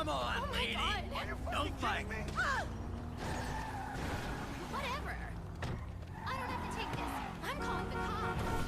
Come on, oh lady! Don't fight me! Whatever. I don't have to take this. I'm calling the cops.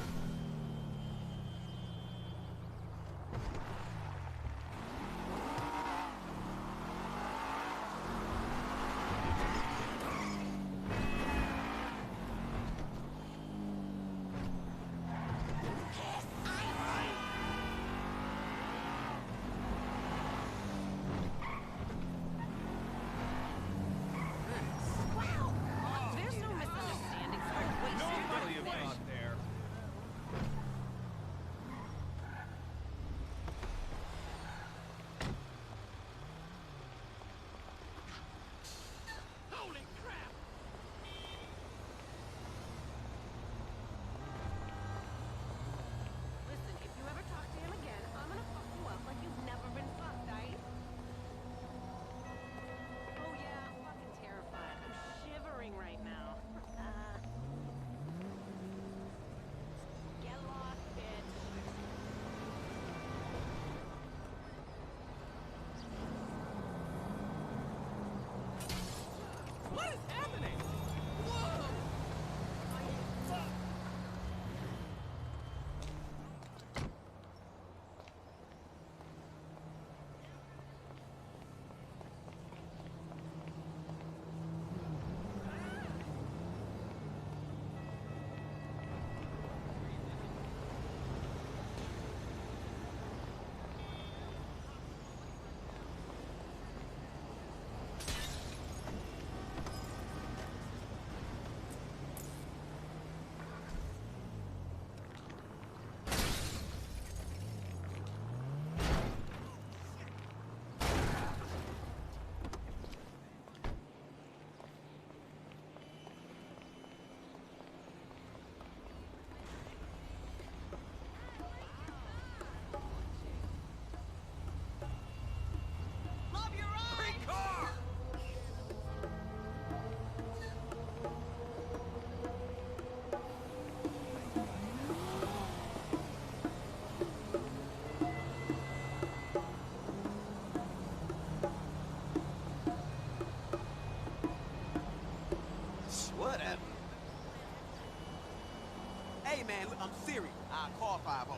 Hey, man, look, I'm serious. I'll call 5-0.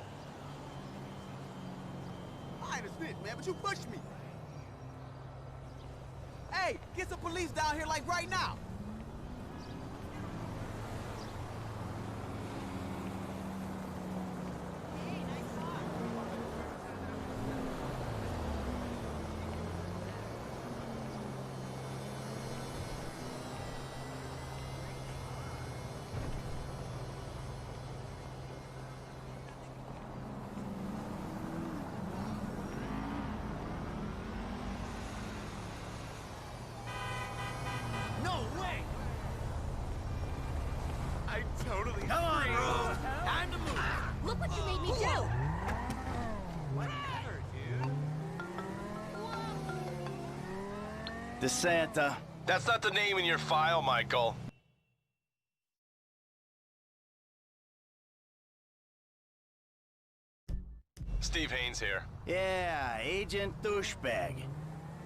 I ain't a snitch, man, but you pushed me. Hey, get some police down here, like, right now. Totally. Come on, bro. Time to move. Look what you made me do! Whatever, dude. DeSanta. That's not the name in your file, Michael. Steve Haynes here. Yeah, Agent Douchebag.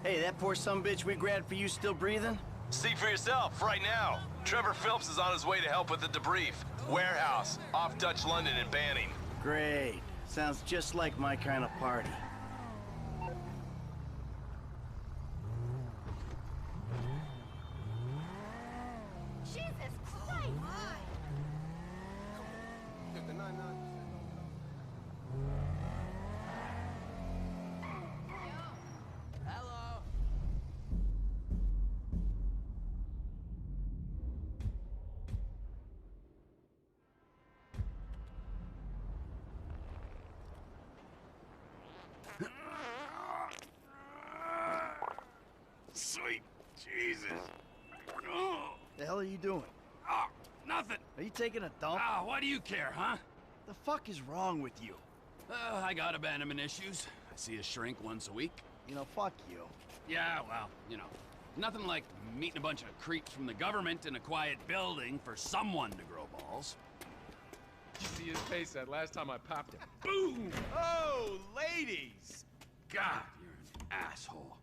Hey, that poor sumbitch we grabbed for you still breathing? See for yourself, right now. Trevor Phelps is on his way to help with the debrief. Warehouse, off Dutch London and Banning. Great. Sounds just like my kind of party. Jesus Christ! Hello. Sweet Jesus. The hell are you doing? Oh, nothing. Are you taking a dump? Why do you care, huh? The fuck is wrong with you? I got abandonment issues. I see a shrink once a week. You know, fuck you. Yeah, well, you know, nothing like meeting a bunch of creeps from the government in a quiet building for someone to grow balls. You see his face that last time I popped him. Boom! Oh, ladies. God, you're an asshole.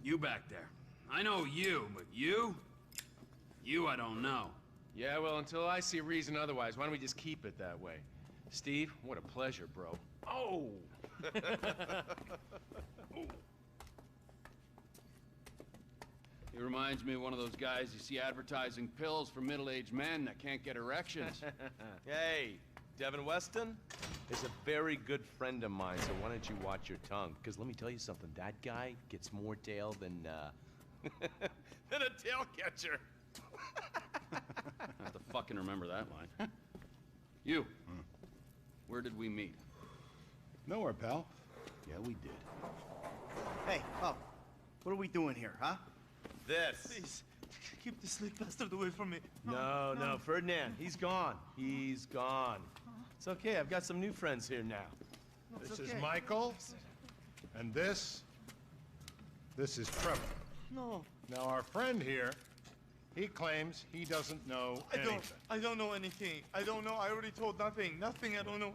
You back there. I know you, but you I don't know. Yeah, well, until I see reason otherwise, why don't we just keep it that way? Steve, what a pleasure, bro. Oh! He reminds me of one of those guys you see advertising pills for middle-aged men that can't get erections. Hey, Devin Weston is a very good friend of mine, so why don't you watch your tongue? Because let me tell you something, that guy gets more tail than, than a tail catcher. I have to fucking remember that line. You. Where did we meet? Nowhere, pal. Yeah, we did. Hey, Pup. What are we doing here, huh? This. Please, keep the sleep bastard away from me. No, Ferdinand, he's gone. He's gone. It's okay, I've got some new friends here now. This is Michael, and this is Trevor. No, Now, our friend here, he claims he doesn't know anything. I don't know anything. I don't know. I already told nothing. Nothing. I don't know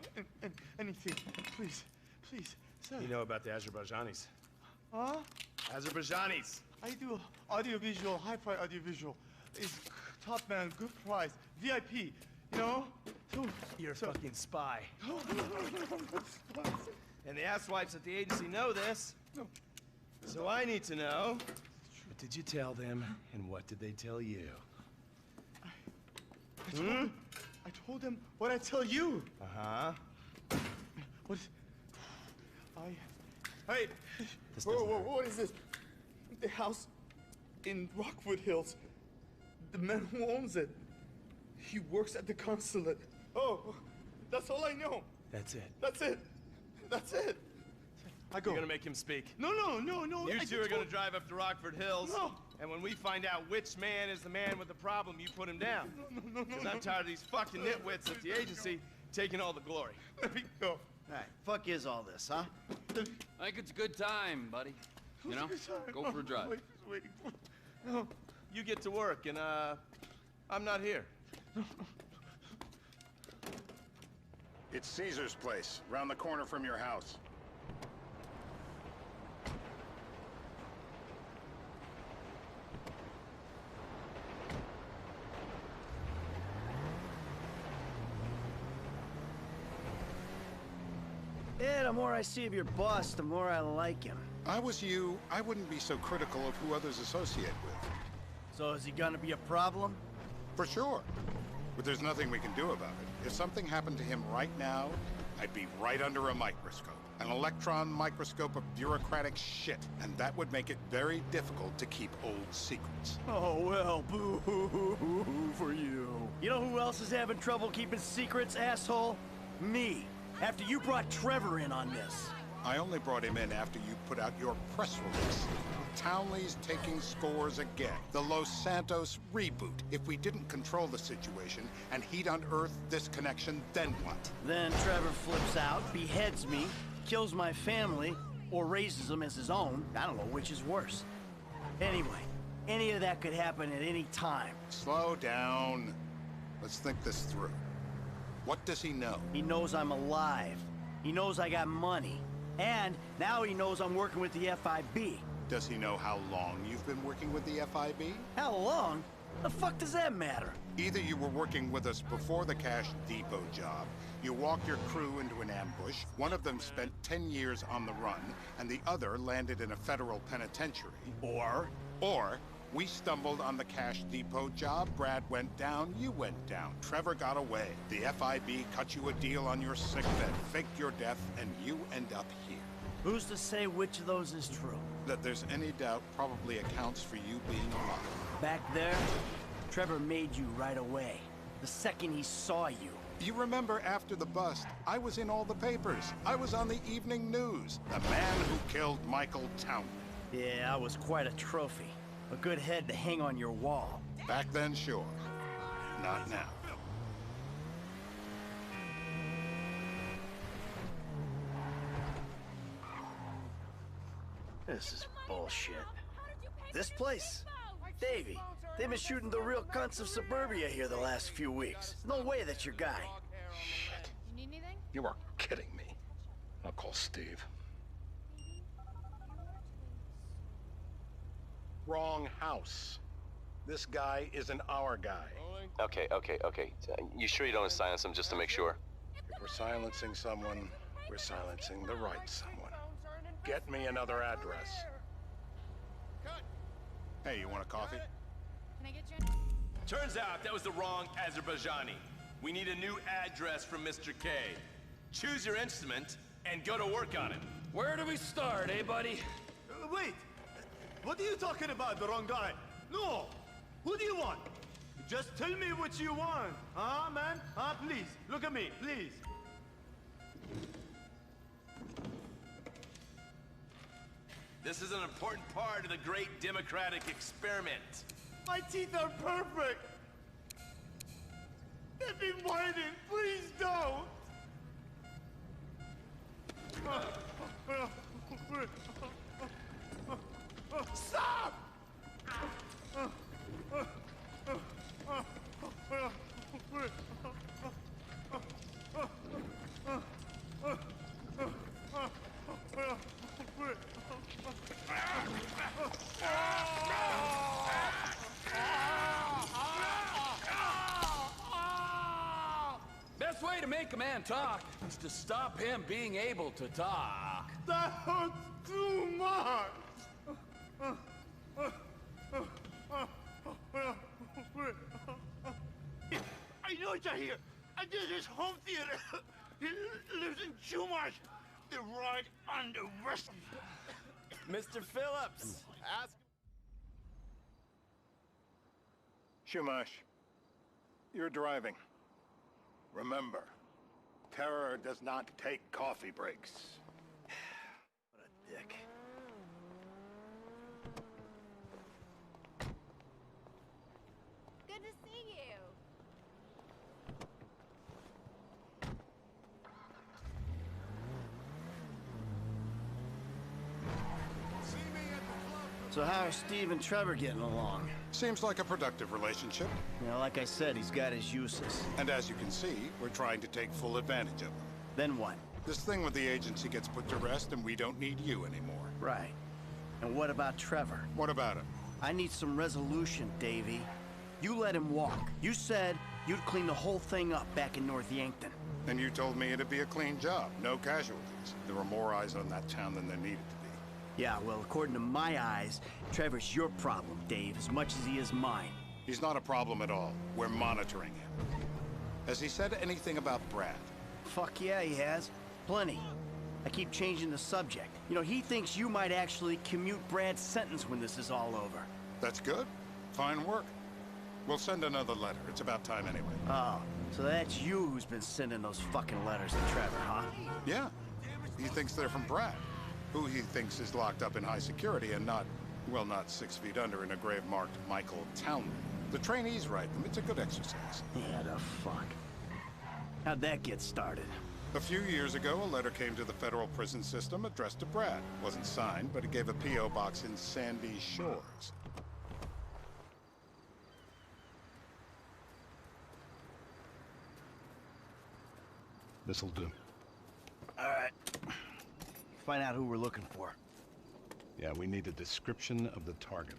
anything. Please, sir. You know about the Azerbaijanis? Huh? Azerbaijanis! I do audiovisual, hi-fi audiovisual. It's top man, good price, VIP. You know? You're a fucking spy. And the asswipes at the agency know this. No. So I need to know, what did you tell them, and what did they tell you? I told them what I tell you. Uh-huh. What? Hey! This Whoa, doesn't whoa, hurt. what is this? The house in Rockwood Hills. The man who owns it. He works at the consulate. Oh, that's all I know. That's it. That's it. That's it. I go. You're gonna make him speak. No. You two are gonna drive up to Rockford Hills. No. And when we find out which man is the man with the problem, you put him down. No. Because I'm tired of these fucking nitwits at the agency taking all the glory. Let me go. All right, fuck is all this, huh? I think it's a good time, buddy. You know? Go for a drive. Wife is waiting for. No. You get to work, and I'm not here. It's Caesar's place, round the corner from your house. Yeah, the more I see of your boss, the more I like him. I was you, I wouldn't be so critical of who others associate with. So is he gonna be a problem? For sure. But there's nothing we can do about it. If something happened to him right now, I'd be right under a microscope. An electron microscope of bureaucratic shit. And that would make it very difficult to keep old secrets. Oh, well, boo-hoo-hoo-hoo for you. You know who else is having trouble keeping secrets, asshole? Me. After you brought Trevor in on this. I only brought him in after you put out your press release. Townley's taking scores again. The Los Santos reboot. If we didn't control the situation and he'd unearthed this connection, then what? Then Trevor flips out, beheads me, kills my family, or raises them as his own. I don't know which is worse. Anyway, any of that could happen at any time. Slow down. Let's think this through. What does he know? He knows I'm alive. He knows I got money. And now he knows I'm working with the FIB. Does he know how long you've been working with the FIB? How long? The fuck does that matter? Either you were working with us before the Cash Depot job, you walked your crew into an ambush, one of them spent 10 years on the run, and the other landed in a federal penitentiary. Or we stumbled on the Cash Depot job, Brad went down, you went down, Trevor got away. The FIB cut you a deal on your sickbed, faked your death, and you end up here. Who's to say which of those is true? That there's any doubt probably accounts for you being alive. Back there, Trevor made you right away. The second he saw you. You remember after the bust, I was in all the papers. I was on the evening news. The man who killed Michael Townley. Yeah, I was quite a trophy. A good head to hang on your wall. Back then, sure. Not now. This is bullshit. This place? Davey, they've been shooting the real cunts of suburbia here the last few weeks. No way that's your guy. Shit. You need anything? You are kidding me. I'll call Steve. Wrong house. This guy isn't our guy. Okay. You sure you don't silence him just to make sure? If we're silencing someone, we're silencing the right someone. Get me another address. Hey, you want a coffee? Can I get you? Turns out that was the wrong Azerbaijani. We need a new address from Mr. K. Choose your instrument and go to work on it. Where do we start, eh, buddy? Wait! What are you talking about, the wrong guy? No! Who do you want? Just tell me what you want. Huh, man? Huh, please. Look at me, please. This is an important part of the great democratic experiment. My teeth are perfect. They've been whining. Please don't. Stop! Best way to make a man talk is to stop him being able to talk. That hurts too much. I know you're here. I did his home theater. He lives in Chumash. They're right on the west. Mr. Phillips, ask. Shumash, you're driving. Remember, terror does not take coffee breaks. What a dick. Good to see you. So how are Steve and Trevor getting along? Seems like a productive relationship. You know, like I said, he's got his uses. And as you can see, we're trying to take full advantage of them. Then what? This thing with the agency gets put to rest and we don't need you anymore. Right. And what about Trevor? What about it? I need some resolution, Davey. You let him walk. You said you'd clean the whole thing up back in North Yankton. And you told me it'd be a clean job, no casualties. There were more eyes on that town than there needed to be. Yeah, well, according to my eyes, Trevor's your problem, Dave, as much as he is mine. He's not a problem at all. We're monitoring him. Has he said anything about Brad? Fuck yeah, he has. Plenty. I keep changing the subject. You know, he thinks you might actually commute Brad's sentence when this is all over. That's good. Fine work. We'll send another letter. It's about time anyway. Oh, so that's you who's been sending those fucking letters to Trevor, huh? Yeah. He thinks they're from Brad, who he thinks is locked up in high security and not, well, not 6 feet under in a grave marked Michael Townley. The trainees write them. It's a good exercise. Yeah, the fuck. How'd that get started? A few years ago, a letter came to the federal prison system addressed to Brad. Wasn't signed, but it gave a P.O. box in Sandy Shores. This'll do. All right. Find out who we're looking for. Yeah, we need a description of the target.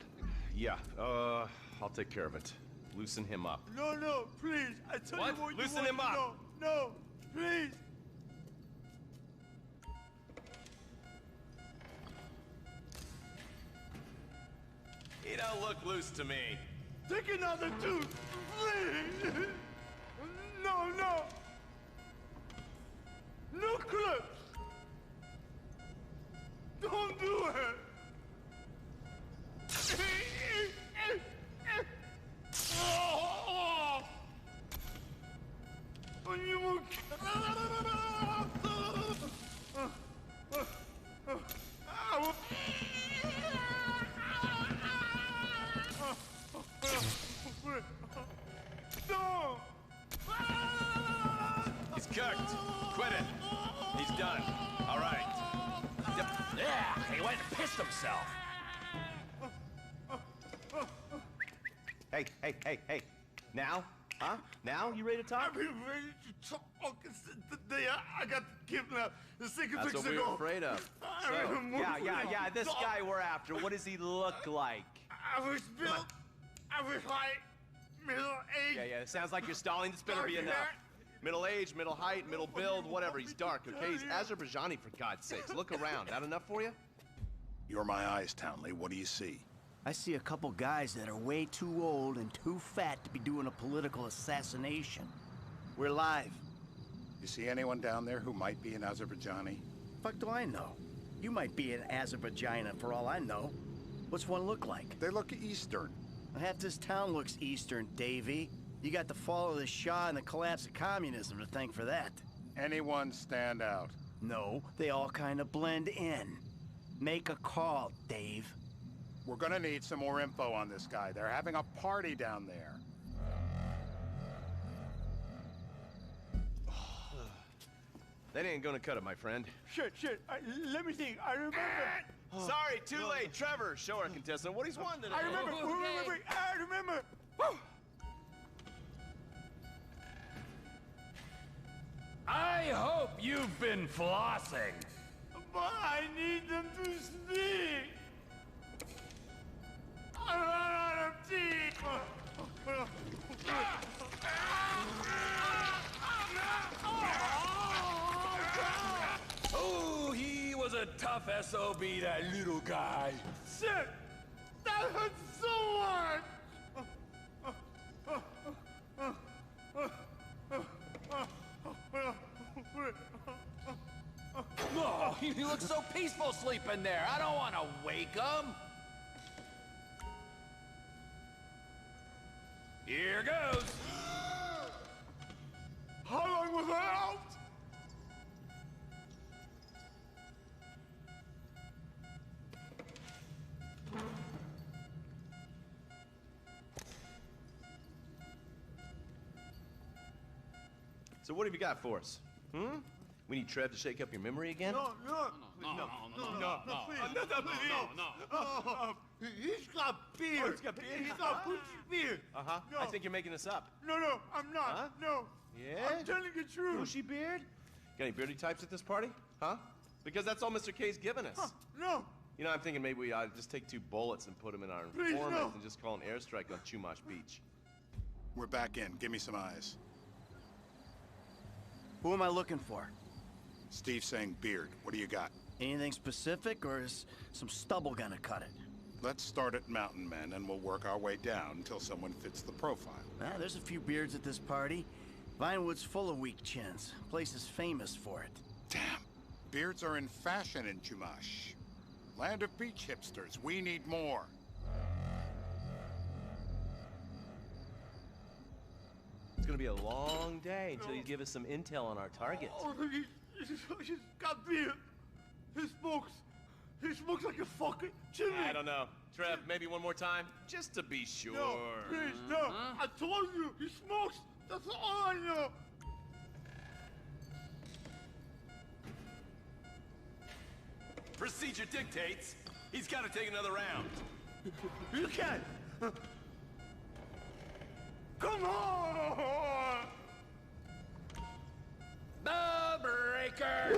Yeah, I'll take care of it. Loosen him up. No, no, please. I tell What? you what Loosen you him want. up. No, please. He don't look loose to me. Take another tooth, please. No, no. No clips. Don't do it. You will... No! He's cooked. Quit it. He's done. All right. Yeah, he went and pissed himself. Hey. Now? Huh? Now? You ready to talk? I've been ready to talk since the day I got kidnapped 6 weeks ago. That's what we were afraid of. I So, remember yeah, this guy we're after, what does he look like? I was built. I was like middle age. Yeah, it sounds like you're stalling. This better be enough. Middle age, middle height, middle build, whatever. He's dark, okay? He's Azerbaijani, for God's sakes. Look around. That enough for you? You're my eyes, Townley. What do you see? I see a couple guys that are way too old and too fat to be doing a political assassination. We're live. You see anyone down there who might be an Azerbaijani? Fuck do I know? You might be an Azerbaijani for all I know. What's one look like? They look Eastern. Half this town looks Eastern, Davy. You got the fall of the Shah and the collapse of communism to thank for that. Anyone stand out? No, they all kind of blend in. Make a call, Dave. We're gonna need some more info on this guy. They're having a party down there. That ain't gonna cut it, my friend. Shit. Let me think. I remember. Sorry, too late. Trevor, show our contestant what he's won today. I remember. Wait. I remember. Woo. I hope you've been flossing. But I need them to speak. I run out of teeth. Oh, he was a tough SOB, that little guy. Shit! That hurts so much! Oh, he looks so peaceful sleeping there. I don't want to wake him. Here goes. How long was I out? So what have you got for us? We need Trev to shake up your memory again? No, please. He's got beard. Oh, he's got beard? He's got bushy beard. Uh-huh. No. I think you're making this up. No, I'm not. Huh? No. Yeah? I'm telling the truth. Bushy beard? Got any beardy types at this party? Huh? Because that's all Mr. K's given us. No. You know, I'm thinking maybe we just take 2 bullets and put them in our Please, informant no. and just call an airstrike on Chumash Beach. We're back in. Give me some eyes. Who am I looking for? Steve's saying beard. What do you got? Anything specific, or is some stubble gonna cut it? Let's start at Mountain Men, and we'll work our way down until someone fits the profile. There's a few beards at this party. Vinewood's full of weak chins. Place is famous for it. Damn. Beards are in fashion in Chumash. Land of beach hipsters. We need more. It's gonna be a long day until you give us some intel on our target. Oh, he's got beard. He smokes like a fucking chimney. I don't know. Trev, maybe one more time? Just to be sure. No, please, no. I told you, he smokes. That's all I know. Procedure dictates he's got to take another round. You can. Come on! The breaker!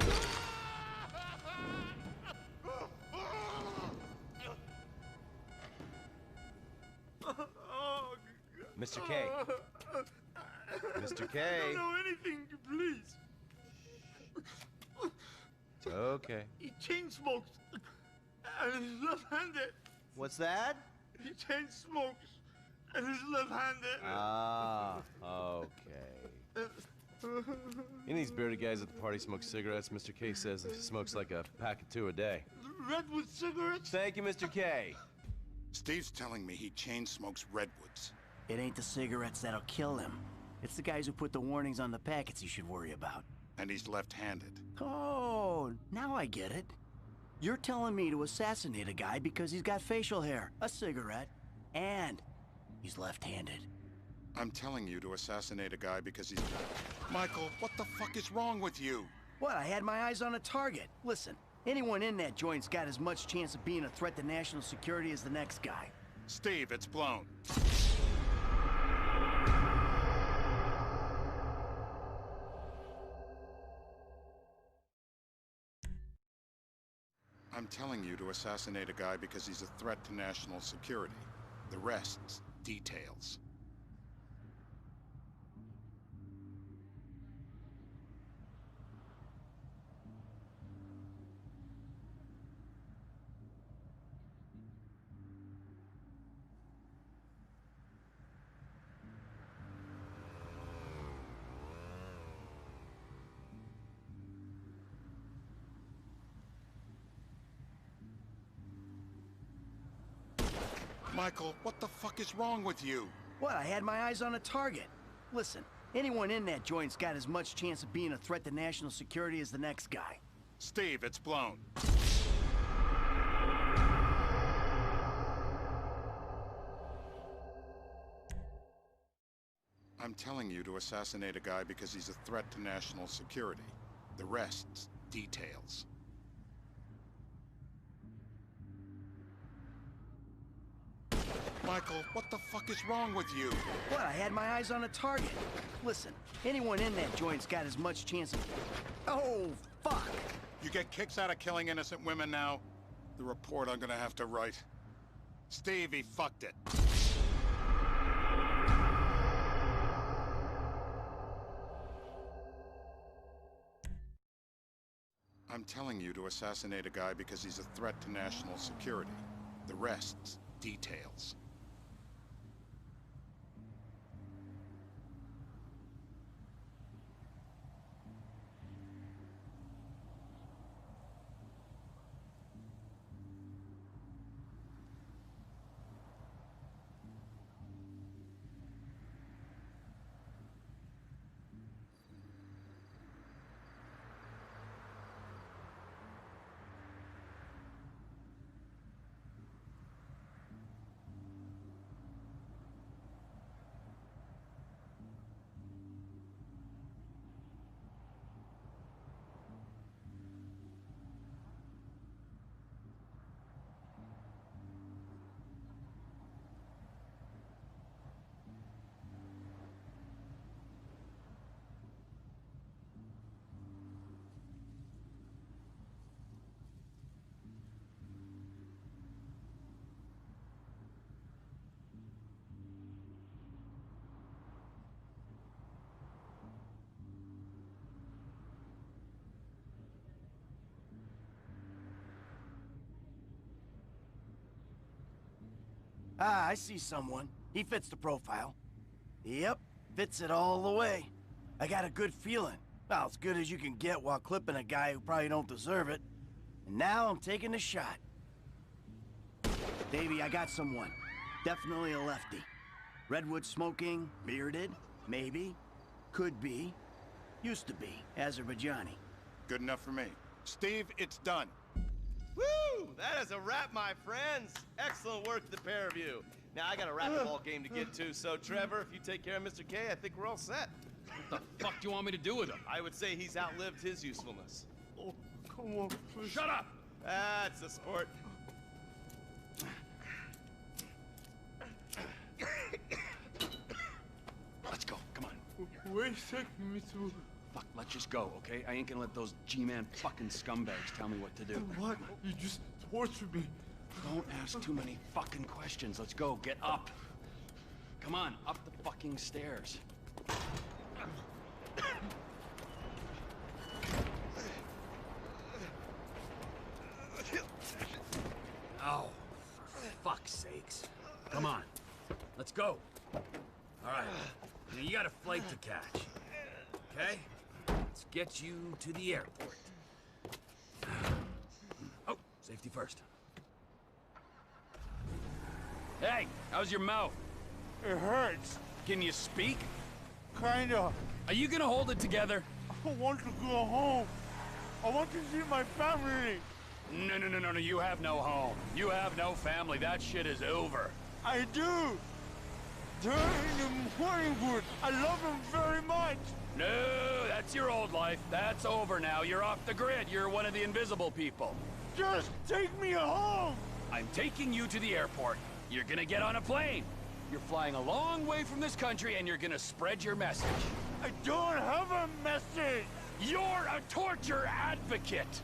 Mr. K. Mr. K. I don't know anything, please. It's okay. He chain smokes. And he's left-handed. What's that? He chain smokes. And he's left-handed. Ah, okay. Any of these bearded guys at the party smoke cigarettes. Mr. K says he smokes like a pack of 2 a day. Redwood cigarettes? Thank you, Mr. K. Steve's telling me he chain smokes redwoods. It ain't the cigarettes that'll kill him. It's the guys who put the warnings on the packets you should worry about. And he's left-handed. Oh, now I get it. You're telling me to assassinate a guy because he's got facial hair, a cigarette, and he's left-handed. I'm telling you to assassinate a guy because he's... Michael, what the fuck is wrong with you? What, I had my eyes on a target. Listen, anyone in that joint's got as much chance of being a threat to national security as the next guy. Steve, it's blown. I'm telling you to assassinate a guy because he's a threat to national security. The rest's details. Michael, what the fuck is wrong with you? What, I had my eyes on a target. Listen, anyone in that joint's got as much chance of being a threat to national security as the next guy. Steve, it's blown. I'm telling you to assassinate a guy because he's a threat to national security. The rest's details. Michael, what the fuck is wrong with you? What, I had my eyes on a target. Listen, anyone in that joint's got as much chance of... Oh, fuck! You get kicks out of killing innocent women now? The report I'm gonna have to write. Steve, he fucked it. I'm telling you to assassinate a guy because he's a threat to national security. The rest's details. Ah, I see someone. He fits the profile. Yep, fits it all the way. I got a good feeling. Well, as good as you can get while clipping a guy who probably don't deserve it. And now I'm taking the shot. Davey, I got someone. Definitely a lefty. Redwood smoking, bearded, maybe, could be, used to be, Azerbaijani. Good enough for me. Steve, it's done. Woo! That is a wrap, my friends. Excellent work, the pair of you. Now, I got a racquetball game to get to, so Trevor, if you take care of Mr. K, I think we're all set. What the fuck do you want me to do with him? I would say he's outlived his usefulness. Oh, come on, please. Shut up! That's a sport. Let's go, come on. Where's taking me to? Fuck, let's just go, okay? I ain't gonna let those G-Man fucking scumbags tell me what to do. What? You just tortured me. Don't ask too many fucking questions. Let's go, get up. Come on, up the fucking stairs. Oh, for fuck's sakes. Come on, let's go. All right, now you got a flight to catch, okay? Let's get you to the airport. Oh, safety first. Hey, how's your mouth? It hurts. Can you speak? Kinda. Are you gonna hold it together? I want to go home. I want to see my family. No, you have no home. You have no family. That shit is over. I do. They're in the Morningwood. I love them very much. No, that's your old life. That's over now. You're off the grid. You're one of the invisible people. Just take me home. I'm taking you to the airport. You're gonna get on a plane. You're flying a long way from this country and you're gonna spread your message. I don't have a message. You're a torture advocate.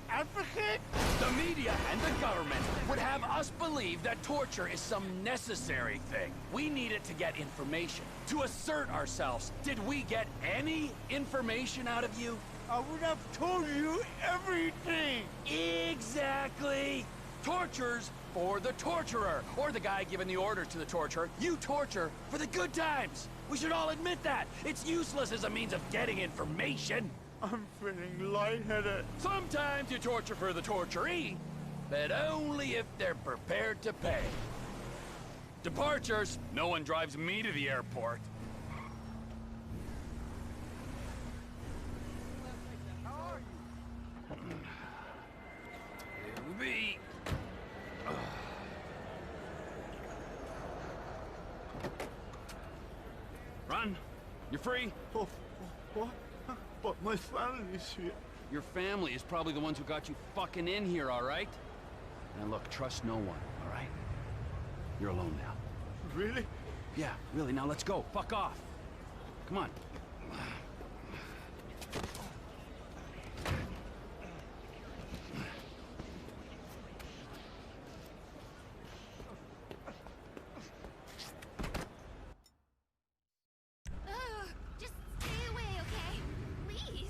Advocate? The media and the government would have us believe that torture is some necessary thing. We need it to get information, to assert ourselves. Did we get any information out of you? I would have told you everything. Exactly. Torture's for the torturer, or the guy giving the order to the torturer. You torture for the good times. We should all admit that. It's useless as a means of getting information. I'm feeling lightheaded. Sometimes you torture for the torturee, but only if they're prepared to pay. Departures. No one drives me to the airport. It'll be... Run. You're free. Oh, what? But my family's here. Your family is probably the ones who got you fucking in here, all right? And look, trust no one, all right? You're alone now. Really? Yeah, really. Now let's go. Fuck off. Come on. Just stay away, okay? Please.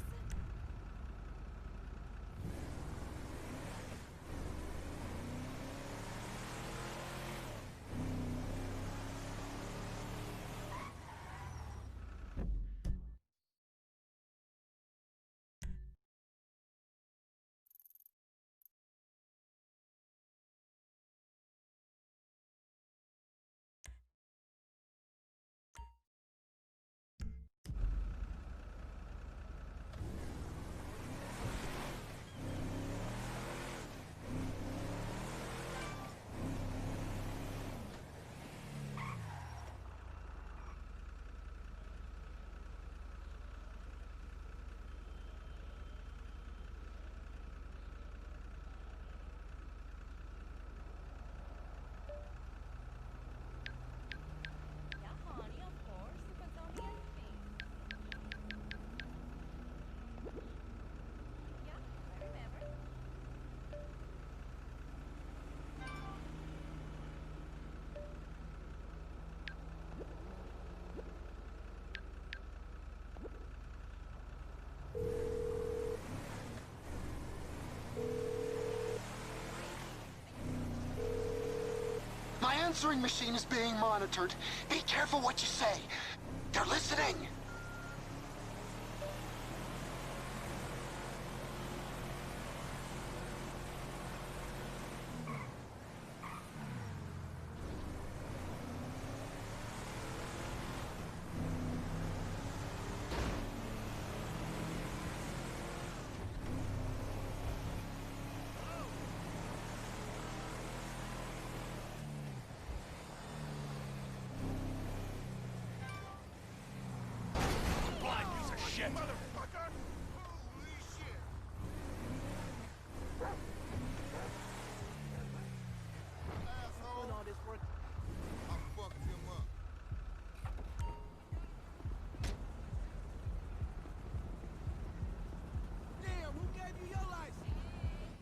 answering machine is being monitored. Be careful what you say. They're listening.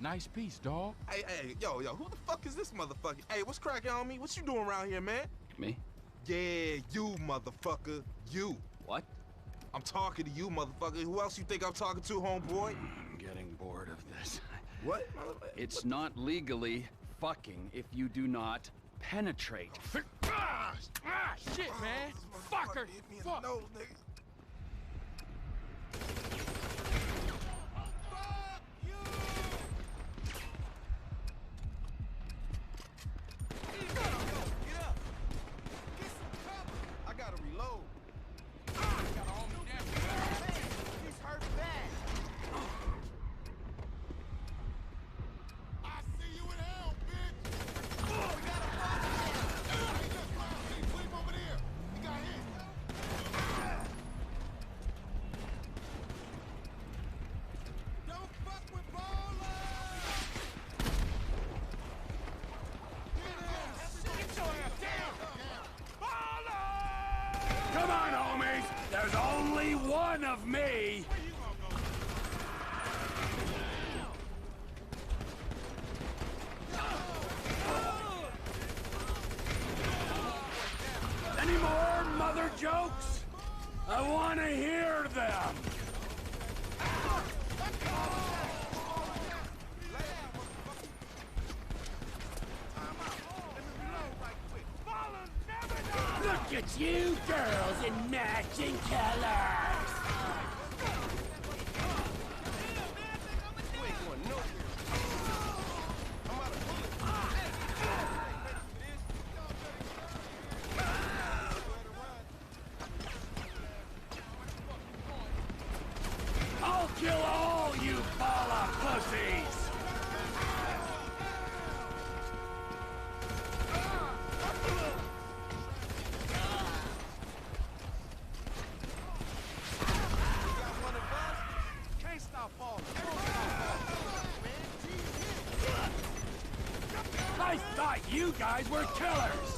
Nice piece, dog. Hey, yo, who the fuck is this motherfucker? Hey, what's cracking on me? What you doing around here, man? Me? Yeah, you, motherfucker. You. What? I'm talking to you, motherfucker. Who else you think I'm talking to, homeboy? I'm getting bored of this. What? It's not legally fucking if you do not penetrate. Shit, man. Fucker. Hit me in Fuck. the nose, nigga. Come on, homies! There's only one of me! Any more mother jokes? I want to hear them! Look at you girls in matching colors! I'll kill all you ball of pussies! I thought you guys were killers!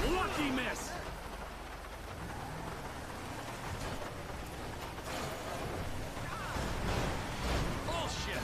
Lucky miss! Bullshit!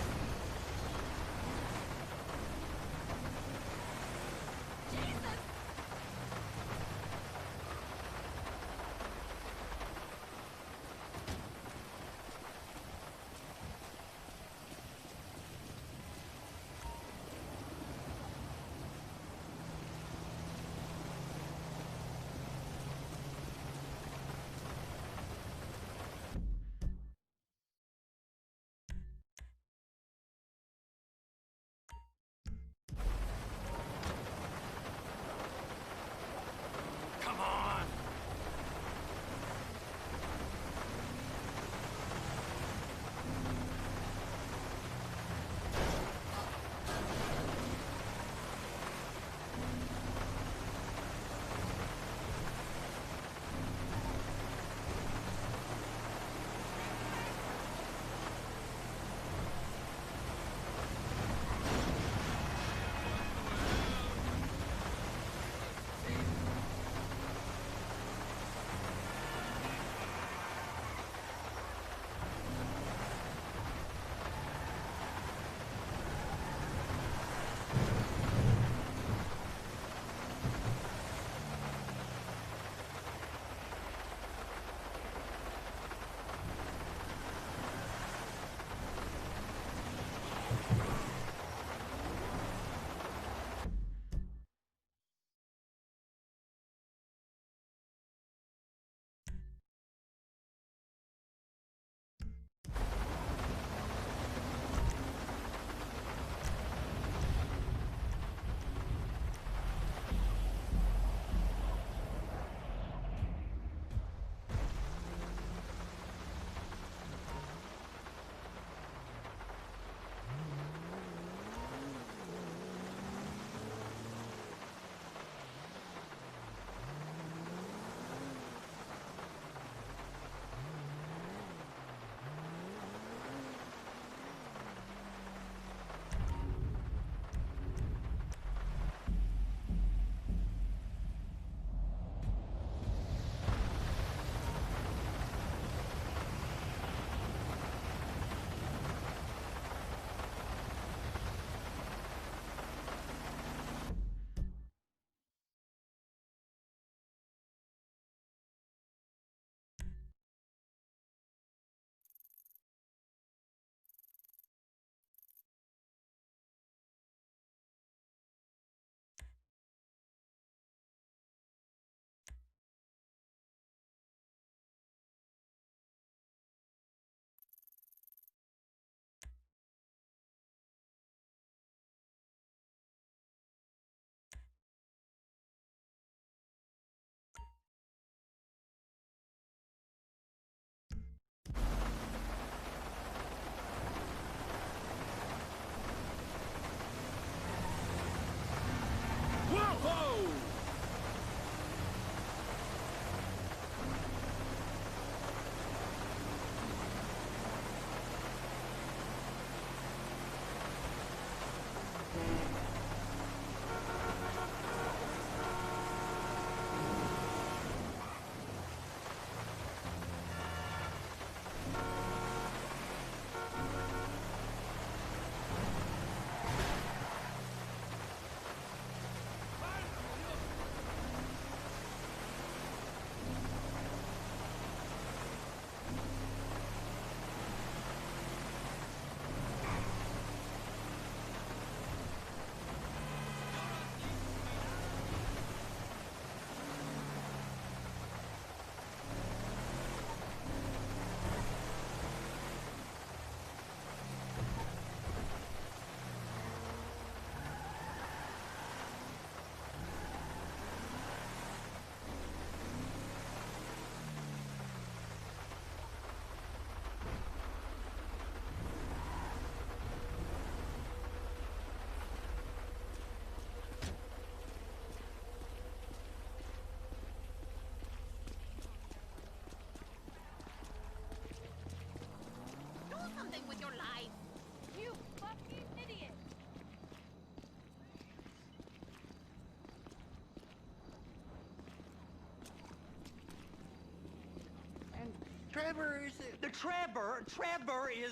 Trevor is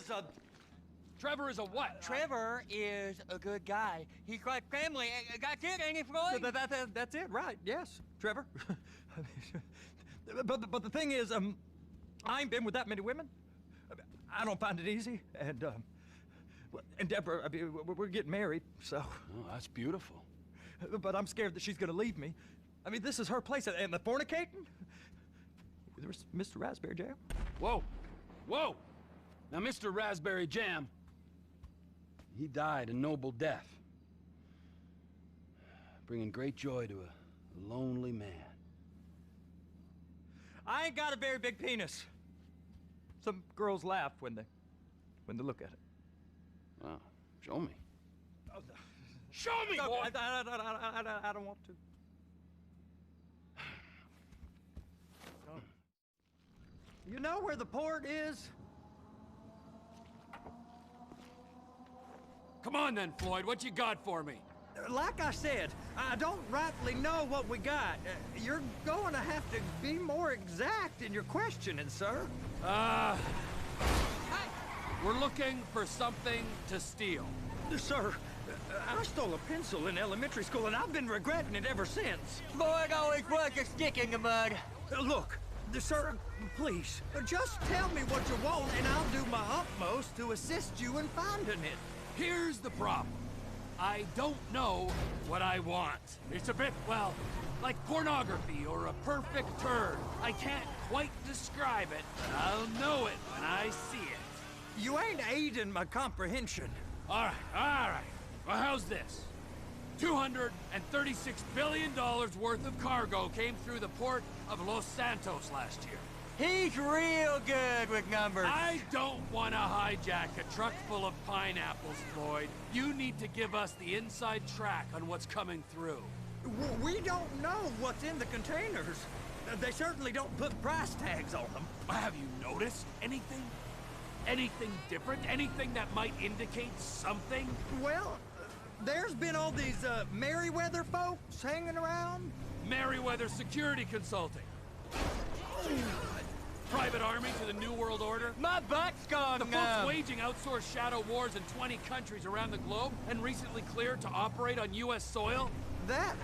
a... Trevor is a what? Trevor is a good guy. He's like family. That's it, ain't it, Floyd? That's it, right? Yes, Trevor. but the thing is, I ain't been with that many women. I don't find it easy, and Deborah, I mean, we're getting married, so. Oh, that's beautiful. But I'm scared that she's gonna leave me. I mean, this is her place, and the fornicating? There's Mr. Raspberry Jam. Whoa, whoa! Now, Mr. Raspberry Jam, he died a noble death, bringing great joy to a lonely man. I ain't got a very big penis. Some girls laugh when they look at it. Wow, show me. Oh, no. Show me, No, boy! I don't want to. You know where the port is? Come on then, Floyd, what you got for me? Like I said, I don't rightly know what we got. You're going to have to be more exact in your questioning, sir. We're looking for something to steal. Sir, I stole a pencil in elementary school, and I've been regretting it ever since. Floyd always was a stick in the mud. Look, sir, please, just tell me what you want, and I'll do my utmost to assist you in finding it. Here's the problem. I don't know what I want. It's a bit, well, like pornography or a perfect turd. I can't quite describe it, but I'll know it when I see it. You ain't aiding my comprehension. All right. Well, how's this? $236 billion worth of cargo came through the port of Los Santos last year. He's real good with numbers. I don't want to hijack a truck full of pineapples, Floyd. You need to give us the inside track on what's coming through. We don't know what's in the containers. They certainly don't put price tags on them. Have you noticed anything? Anything different? Anything that might indicate something? Well, there's been all these Merryweather folks hanging around. Merryweather Security Consulting. Private army to the New World Order. My butt's gone The folks numb. waging outsourced shadow wars in 20 countries around the globe and recently cleared to operate on U.S. soil. That,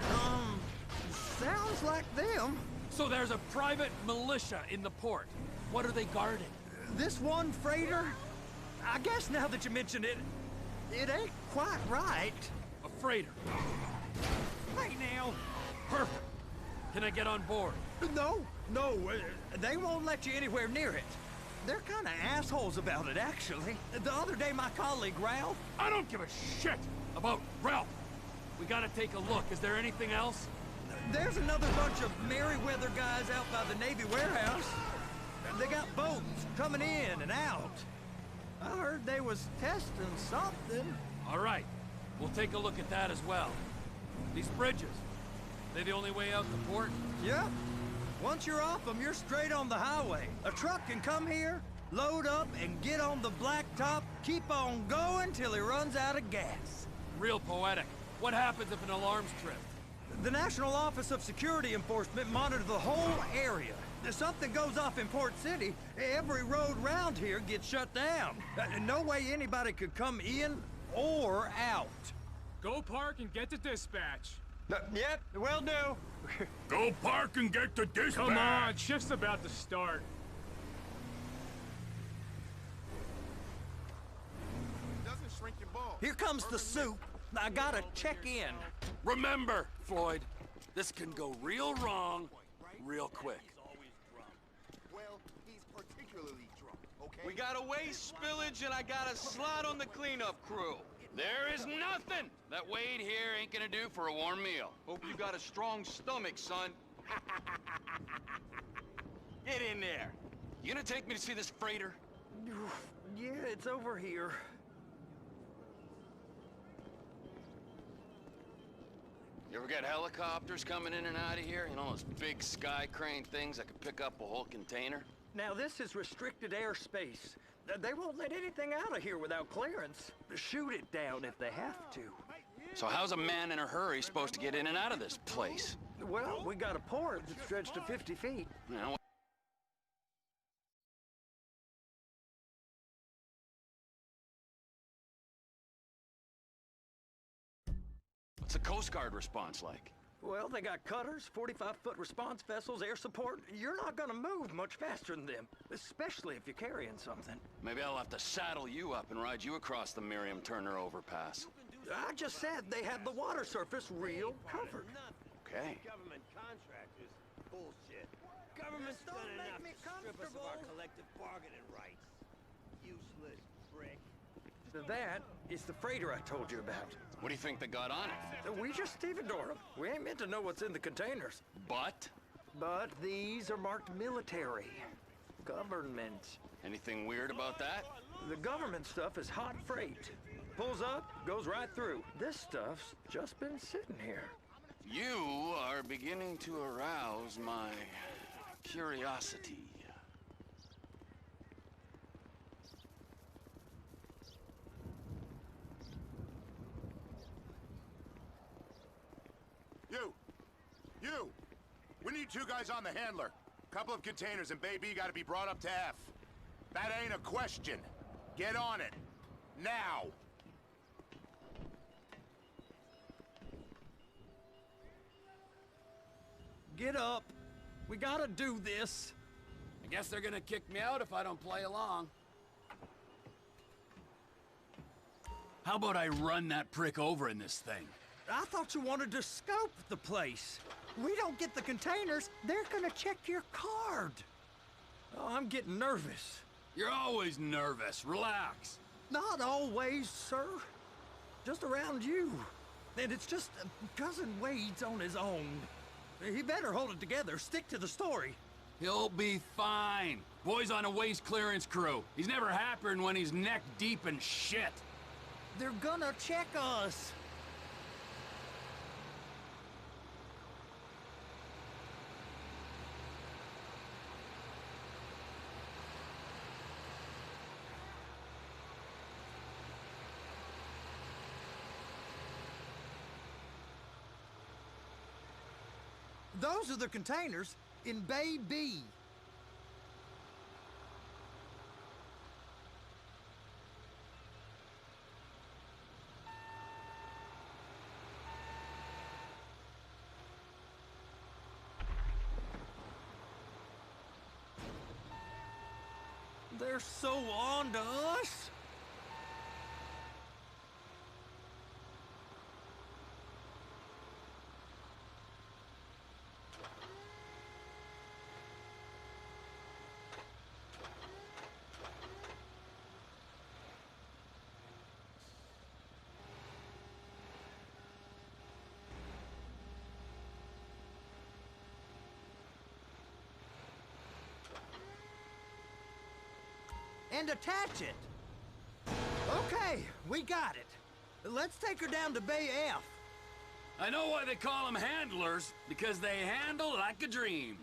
sounds like them. So there's a private militia in the port. What are they guarding? This one freighter? I guess now that you mention it, it ain't quite right. A freighter. Hey, now. Perfect. Can I get on board? No, they won't let you anywhere near it. They're kind of assholes about it, actually. The other day, my colleague, Ralph... I don't give a shit about Ralph. We gotta take a look. Is there anything else? There's another bunch of Merryweather guys out by the Navy warehouse. They got boats coming in and out. I heard they was testing something. All right. We'll take a look at that as well. These bridges, they the only way out the port? Yep. Once you're off them, you're straight on the highway. A truck can come here, load up, and get on the blacktop, keep on going till he runs out of gas. Real poetic. What happens if an alarm's tripped? The National Office of Security Enforcement monitor the whole area. If something goes off in Port City, every road round here gets shut down. No way anybody could come in or out. Go park and get to dispatch. Yep, will do. Go park and get to dispatch! Come on, shift's about to start. Doesn't shrink your balls. Here comes the soup. I gotta check in. Remember, Floyd, this can go real wrong real quick. Well, he's particularly drunk, okay? We got a waste spillage and I got a slot on the cleanup crew. There is nothing that Wade here ain't gonna do for a warm meal. Hope you got a strong stomach, son. Get in there. You gonna take me to see this freighter? Yeah, it's over here. You ever got helicopters coming in and out of here? You know, those big sky crane things that could pick up a whole container? Now, this is restricted airspace. They won't let anything out of here without clearance. Shoot it down if they have to. So how's a man in a hurry supposed to get in and out of this place? Well, we got a port that stretched to 50 feet. You know, What's the Coast Guard response like? Well, they got cutters, 45-foot response vessels, air support. You're not gonna move much faster than them, especially if you're carrying something. Maybe I'll have to saddle you up and ride you across the Miriam Turner overpass. I just said they had the water surface real covered. Okay. Government contractors, bullshit. Government's done enough to strip us of our collective bargaining rights. Useless prick. That is the freighter I told you about. What do you think they got on it? We just stevedore them. We ain't meant to know what's in the containers. But? But these are marked military. Government. Anything weird about that? The government stuff is hot freight. Pulls up, goes right through. This stuff's just been sitting here. You are beginning to arouse my curiosity. You! We need 2 guys on the handler. Couple of containers and Bay B gotta be brought up to F. That ain't a question. Get on it. Now! Get up. We gotta do this. I guess they're gonna kick me out if I don't play along. How about I run that prick over in this thing? I thought you wanted to scope the place. We don't get the containers, they're gonna check your card. Oh, I'm getting nervous. You're always nervous. Relax. Not always, sir. Just around you. And it's just Cousin Wade's on his own. He better hold it together, stick to the story. He'll be fine. Boy's on a waste clearance crew. He's never happier than when he's neck deep in shit. They're gonna check us. Those are the containers in Bay B. They're so on to us. And attach it. Okay, we got it. Let's take her down to Bay F. I know why they call them handlers, because they handle like a dream.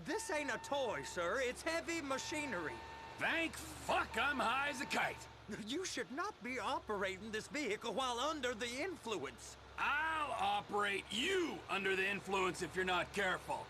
This ain't a toy, sir. It's heavy machinery. Thank fuck I'm high as a kite. You should not be operating this vehicle while under the influence. I'll operate you under the influence if you're not careful.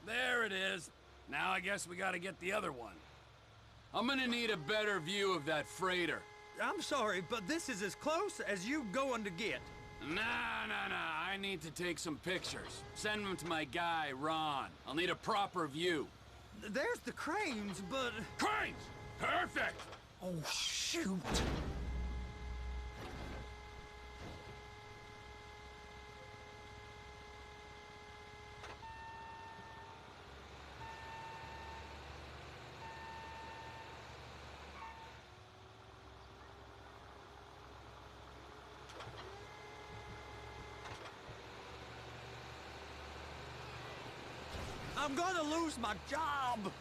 There it is. Now I guess we gotta get the other one. I'm gonna need a better view of that freighter. I'm sorry, but this is as close as you going to get. Nah. I need to take some pictures. Send them to my guy, Ron. I'll need a proper view. There's the cranes, but... Cranes! Perfect! Oh, shoot. I'm gonna lose my job! This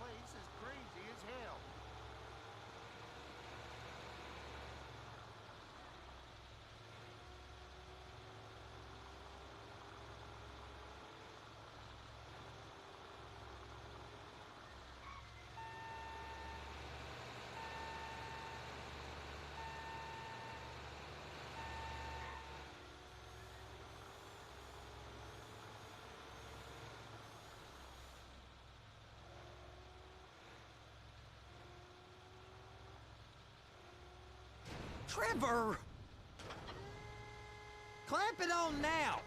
place is crazy as hell. Trevor! Clamp it on now!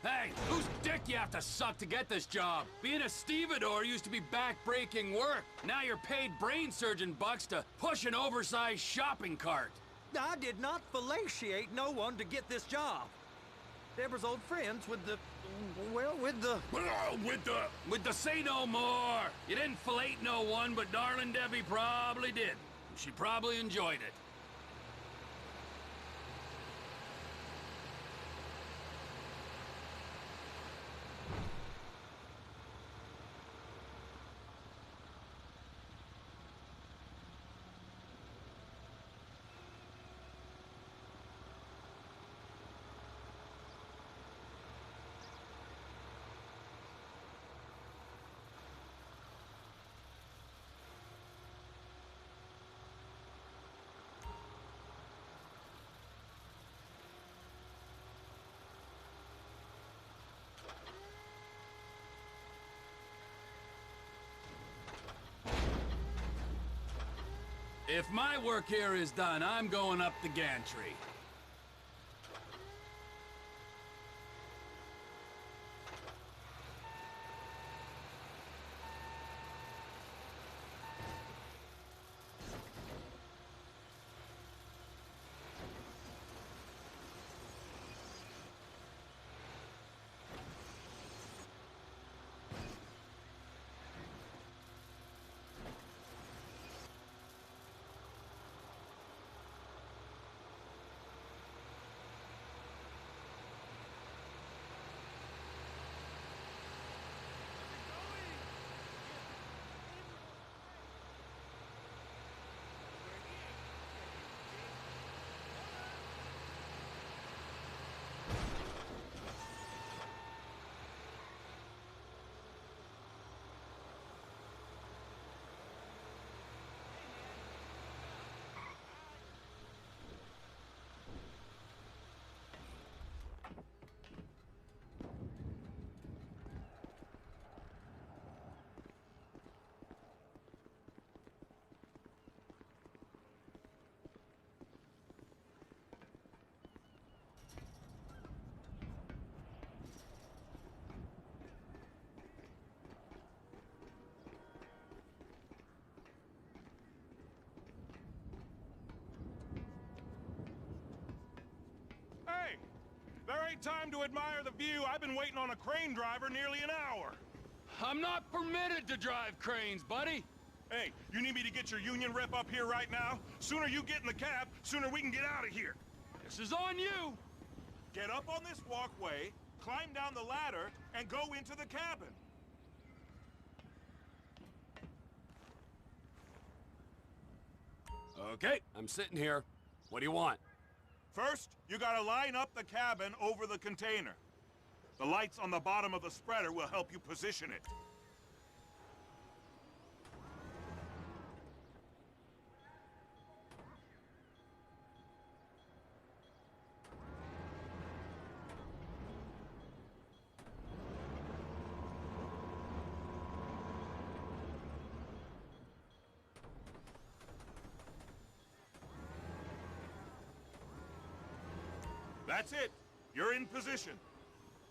Hey, whose dick you have to suck to get this job? Being a stevedore used to be back-breaking work. Now you're paid brain surgeon bucks to push an oversized shopping cart. I did not fellatiate no one to get this job. Deborah's old friends with the... well, with the... With the say no more. You didn't fillet no one, but darling Debbie probably did. She probably enjoyed it. If my work here is done, I'm going up the gantry. Hey, there ain't time to admire the view. I've been waiting on a crane driver nearly an hour. I'm not permitted to drive cranes, buddy. Hey, you need me to get your union rep up here right now? Sooner you get in the cab, sooner we can get out of here. This is on you. Get up on this walkway, climb down the ladder, and go into the cabin. Okay, I'm sitting here. What do you want? First, you gotta line up the cabin over the container. The lights on the bottom of the spreader will help you position it. That's it. You're in position.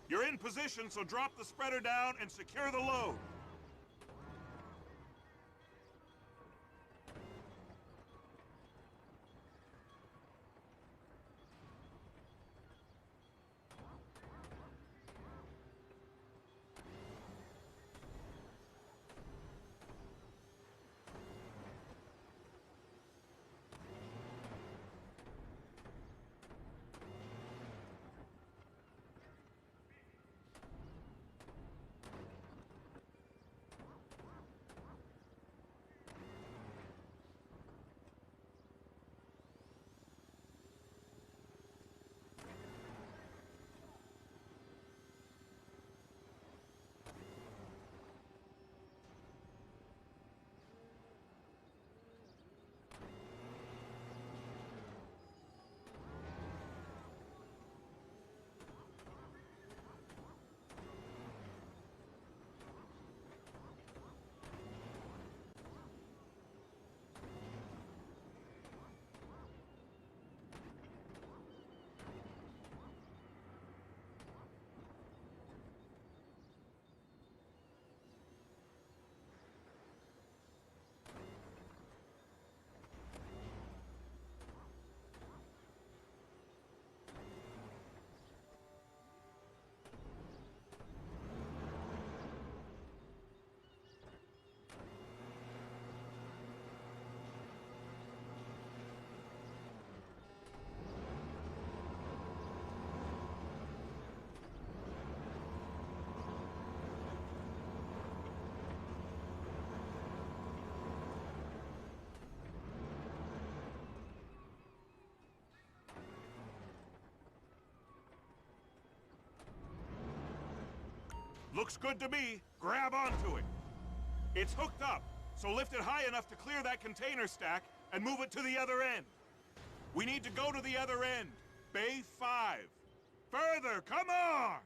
You're in position, so drop the spreader down and secure the load. Looks good to me. Grab onto it. It's hooked up, so lift it high enough to clear that container stack and move it to the other end. We need to go to the other end. Bay 5. Further, come on!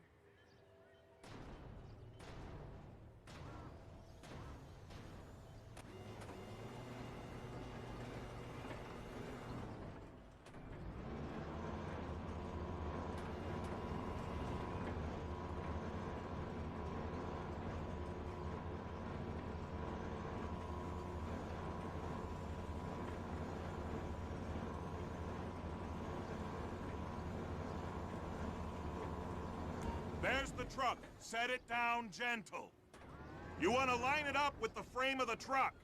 There's the truck. Set it down gentle. You want to line it up with the frame of the truck.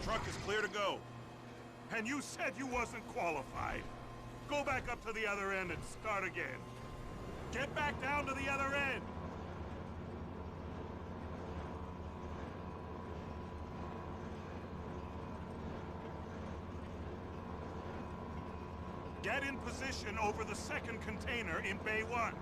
Truck is clear to go. And you said you wasn't qualified. Go back up to the other end and start again. Get back down to the other end. Get in position over the second container in Bay 1.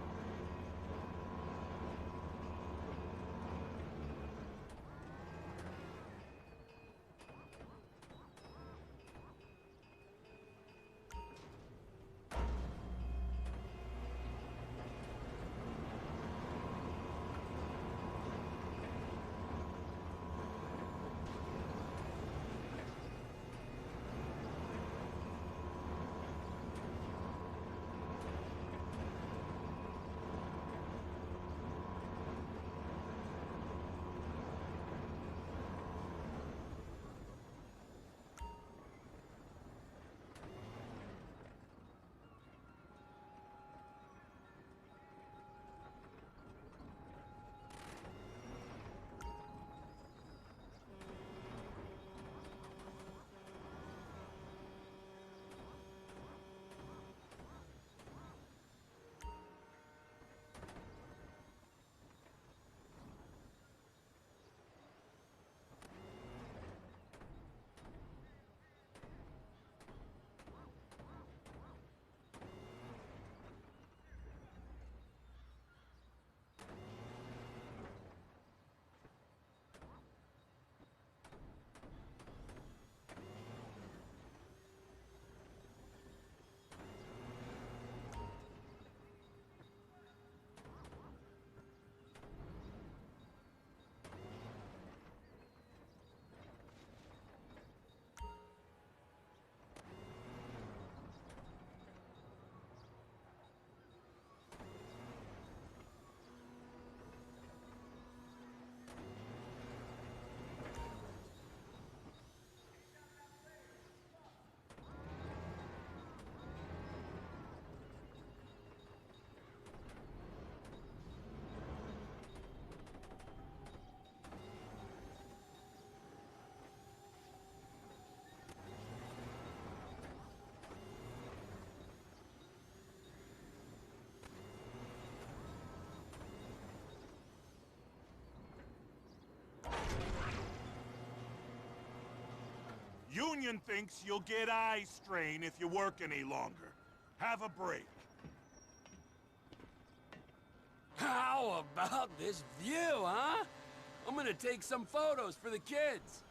Union thinks you'll get eye strain if you work any longer. Have a break. How about this view, huh? I'm gonna take some photos for the kids.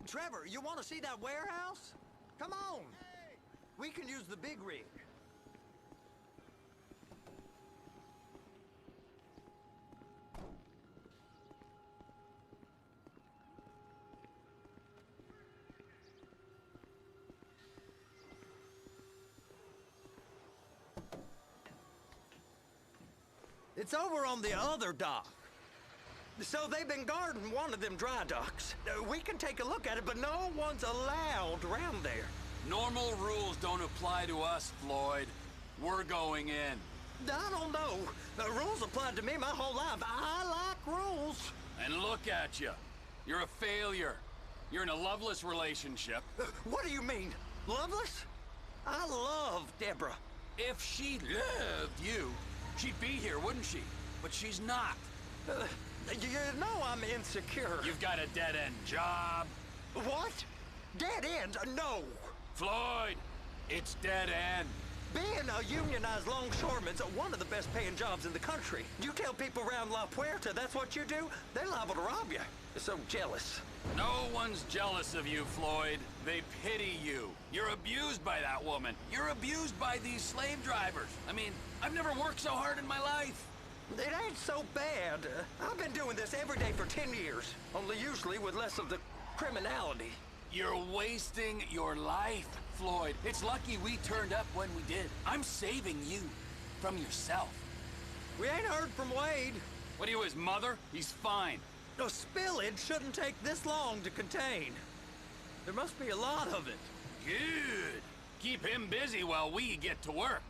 Trevor, you want to see that warehouse? Come on. We can use the big rig. It's over on the other dock. So they've been guarding one of them dry docks. We can take a look at it, but no one's allowed around there. Normal rules don't apply to us, Floyd. We're going in. I don't know. The rules applied to me my whole life. I like rules. And look at you. You're a failure. You're in a loveless relationship. What do you mean? Loveless? I love Deborah. If she loved you, she'd be here, wouldn't she? But she's not. You know I'm insecure. You've got a dead-end job. What? Dead end? No. Floyd, it's dead end. Being a unionized longshoreman's one of the best paying jobs in the country. You tell people around La Puerta that's what you do, they're liable to rob you. They're so jealous. No one's jealous of you, Floyd. They pity you. You're abused by that woman. You're abused by these slave drivers. I mean, I've never worked so hard in my life. It ain't so bad. I've been doing this every day for 10 years, only usually with less of the criminality. You're wasting your life, Floyd. It's lucky we turned up when we did. I'm saving you from yourself. We ain't heard from Wade. What are you, his mother? He's fine. No, spillage shouldn't take this long to contain. There must be a lot of it. Good. Keep him busy while we get to work.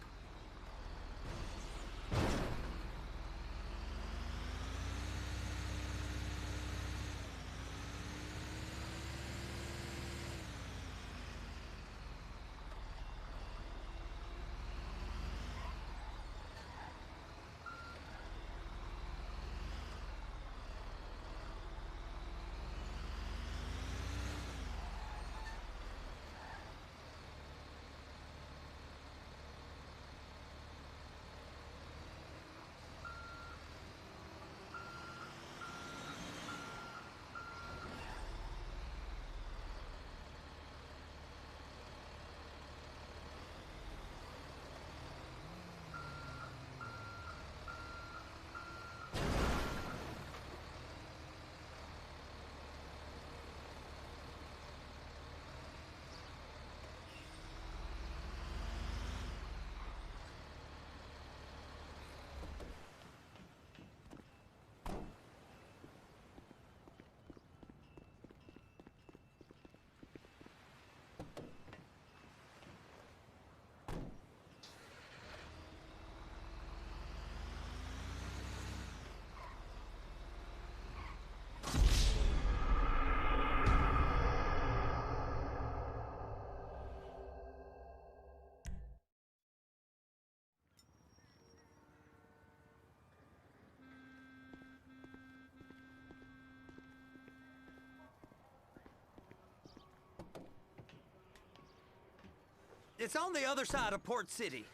It's on the other side of Port City.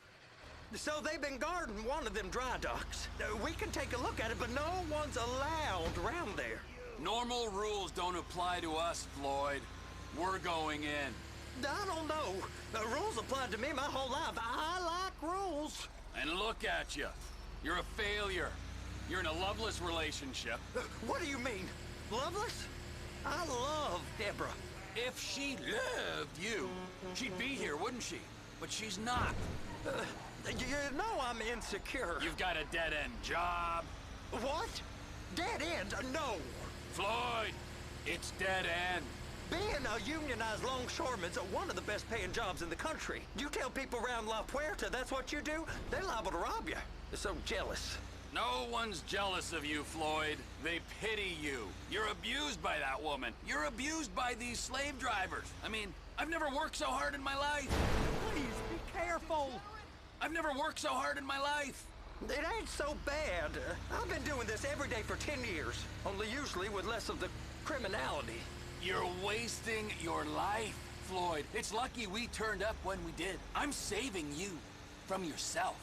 So they've been guarding one of them dry docks. We can take a look at it, but no one's allowed around there. Normal rules don't apply to us, Floyd. We're going in. I don't know. The rules applied to me my whole life. I like rules. And look at you. You're a failure. You're in a loveless relationship. What do you mean? Loveless? I love Deborah. If she loved you, she'd be here, wouldn't she? But she's not. You know I'm insecure. You've got a dead-end job. What? Dead end? No. Floyd, it's dead end. Being a unionized longshoreman's one of the best paying jobs in the country. You tell people around La Puerta that's what you do, they're liable to rob you. They're so jealous. No one's jealous of you, Floyd. They pity you. You're abused by that woman. You're abused by these slave drivers. I mean, I've never worked so hard in my life. Please, be careful. I've never worked so hard in my life. It ain't so bad. I've been doing this every day for 10 years, only usually with less of the criminality. You're wasting your life, Floyd. It's lucky we turned up when we did. I'm saving you from yourself.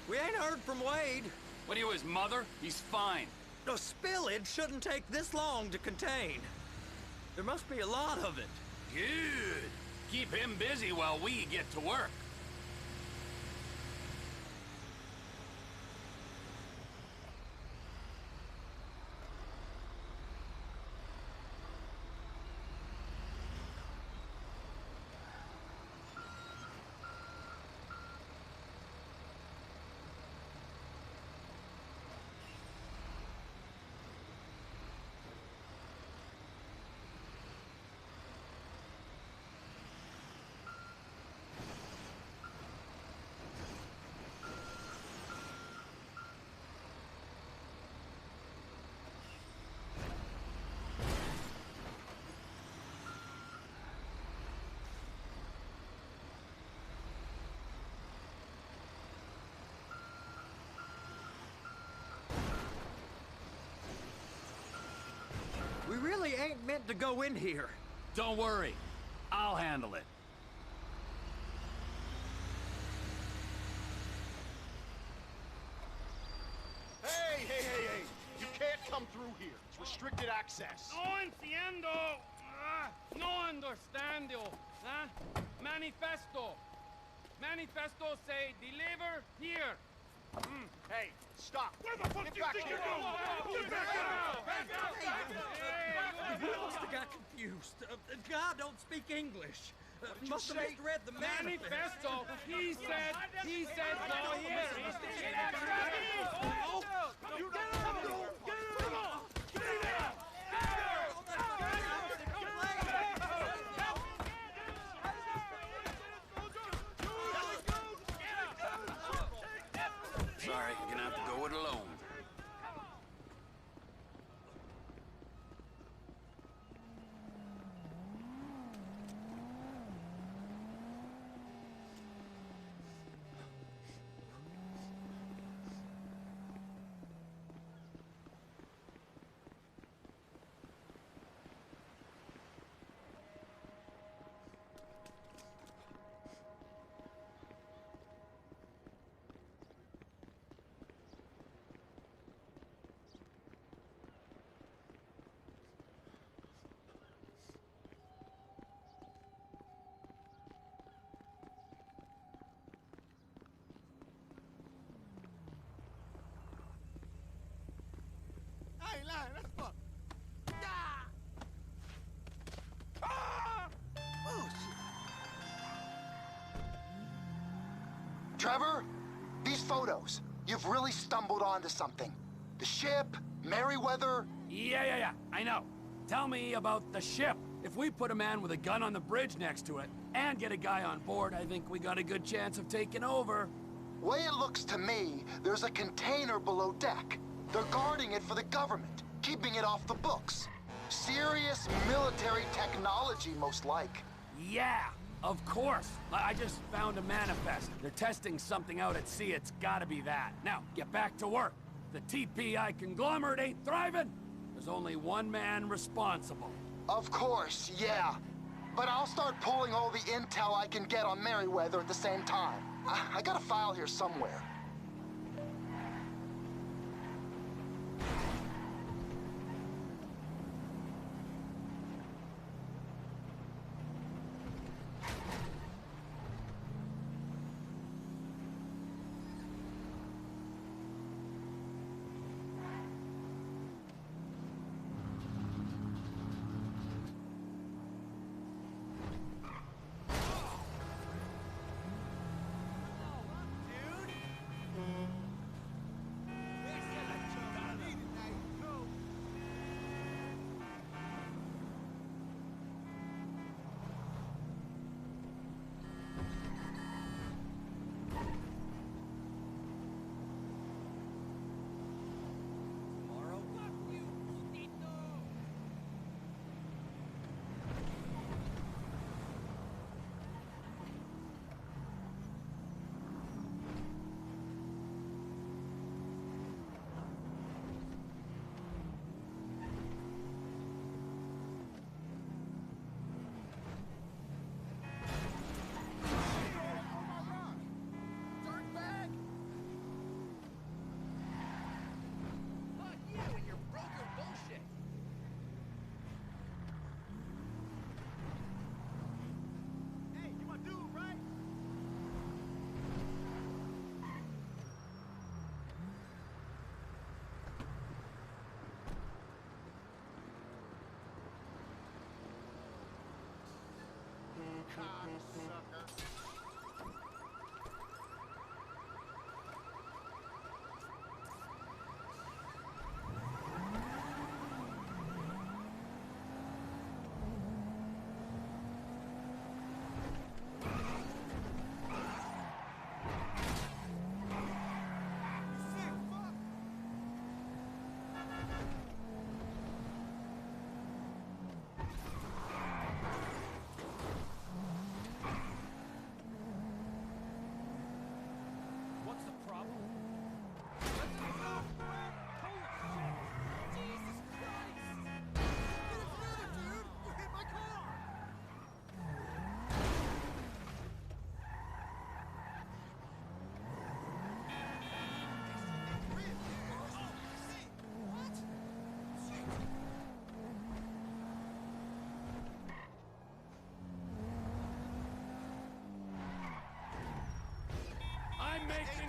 We ain't heard from Wade. What are you, his mother? He's fine. No, spillage shouldn't take this long to contain. There must be a lot of it. Good. Keep him busy while we get to work. We really ain't meant to go in here. Don't worry. I'll handle it. Hey! You can't come through here. It's restricted access. No entiendo. No understand you. Manifesto. Manifesto say deliver here. Hey, stop. Where the fuck do you think you're going? Get back out! We must have got confused. God don't speak English. Must have misread the manifesto. He said go here. Sorry, you're gonna have to go it alone. I ain't lying, that's fuck. Trevor, these photos, you've really stumbled onto something. The ship, Merryweather. Yeah. I know. Tell me about the ship. If we put a man with a gun on the bridge next to it and get a guy on board, I think we got a good chance of taking over. Way it looks to me, there's a container below deck. They're guarding it for the government, keeping it off the books. Serious military technology, most like. Yeah, of course. I just found a manifest. They're testing something out at sea. It's gotta be that. Now, get back to work. The TPI conglomerate ain't thriving. There's only one man responsible. Of course, yeah. But I'll start pulling all the intel I can get on Merryweather at the same time. I got a file here somewhere.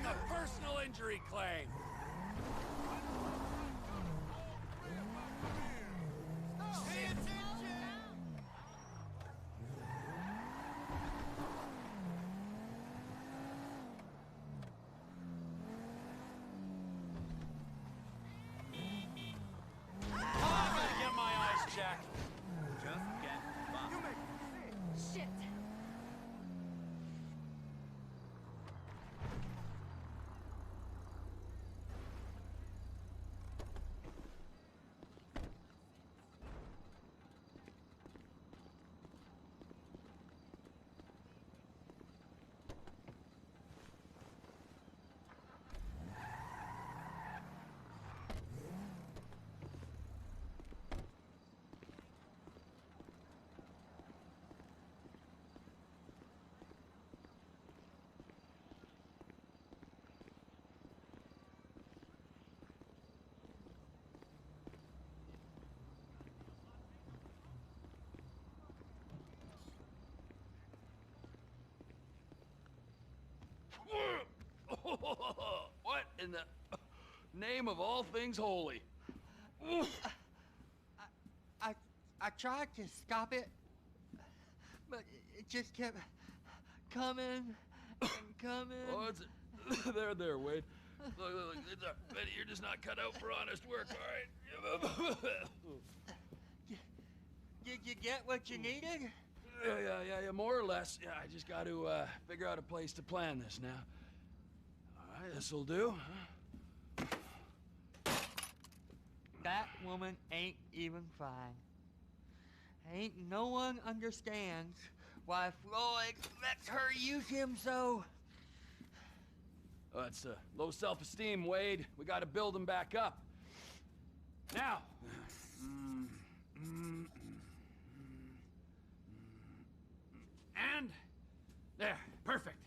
A personal injury claim. Pay attention! I gotta get my eyes checked. Just get by. You make me sick. Shit. What in the name of all things holy? I tried to stop it, but it just kept coming and coming. Oh, it's there, Wade. Look, Betty, you're just not cut out for honest work, all right? Did you get what you needed? Yeah, more or less. Yeah, I just got to figure out a place to plan this now. All right, this'll do. That woman ain't even fine. Ain't no one understands why Floyd lets her use him so. Oh, it's low self-esteem, Wade. We got to build him back up. Now. And there, perfect.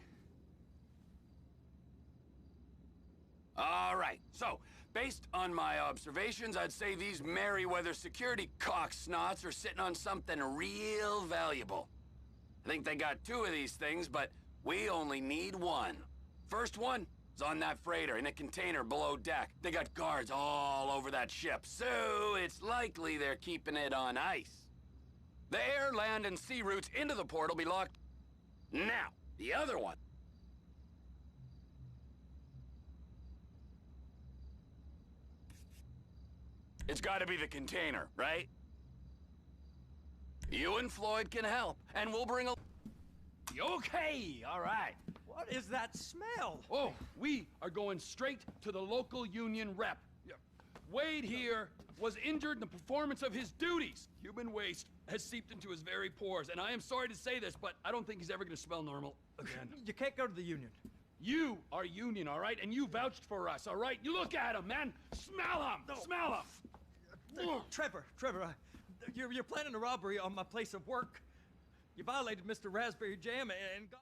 All right, so based on my observations, I'd say these Merryweather security cocksnots are sitting on something real valuable. I think they got 2 of these things, but we only need 1. First one is on that freighter in a container below deck. They got guards all over that ship, so it's likely they're keeping it on ice. The air, land, and sea routes into the port will be locked. Now, the other one. It's gotta be the container, right? You and Floyd can help, and we'll bring a... Okay, all right. What is that smell? Oh, we are going straight to the local union rep. Wade here was injured in the performance of his duties. Human waste has seeped into his very pores, and I am sorry to say this, but I don't think he's ever gonna smell normal again. You can't go to the union. You are union, all right? And you vouched for us, all right? You look at him, man. Smell him! No. Smell him! Trevor, you're planning a robbery on my place of work. You violated Mr. Raspberry Jam and got...